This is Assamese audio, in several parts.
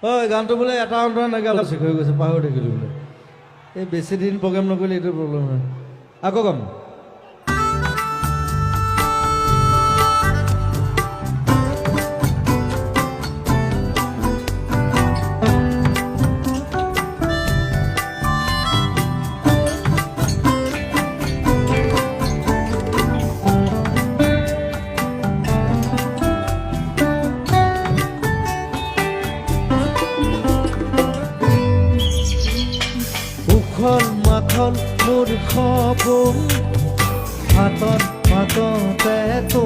ঐ গানটো বোলে এটা অন্তৰা নাগালে শেষ হৈ গৈছে পাহৰি থাকিলোঁ বোলে এই বেছি দিন প্ৰগ্ৰেম নকৰিলে এইটো প্ৰব্লেম হয় আকৌ গাম মাখন মোৰ সপোন হাতত হাততে তো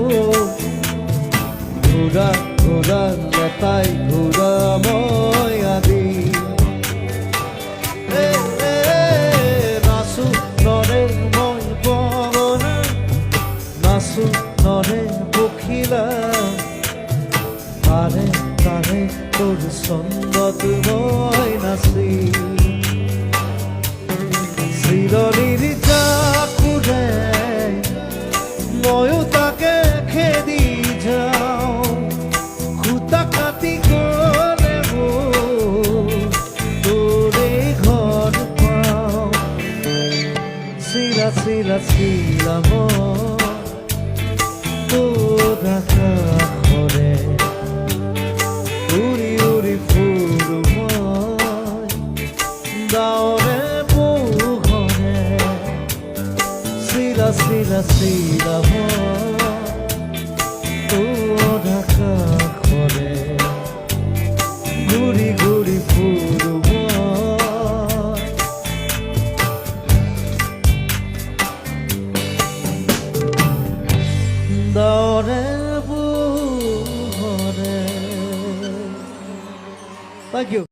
ঘূৰা ঘূৰা নেতাই ঘূৰা মই আদি নাচো নৰে মই পৱন নাচো নৰে পখিলা তাৰে তাৰে তোৰ ছন্দত মই নাচি চিৰণিৰ জাকুৰে ময়ো তাকে খেদি যাওঁ খুটা কাটি গ'লে তোৰে ঘৰ পাওঁ চিলা চিলা চিলা তোৰ আকাশৰে উৰি উৰি ফুৰো মই ডাৱৰে Sila, sila, sila, তোৰ আকাশৰে ঘুৰি ঘুৰি ফুৰব দৰে বুহৰে Thank you.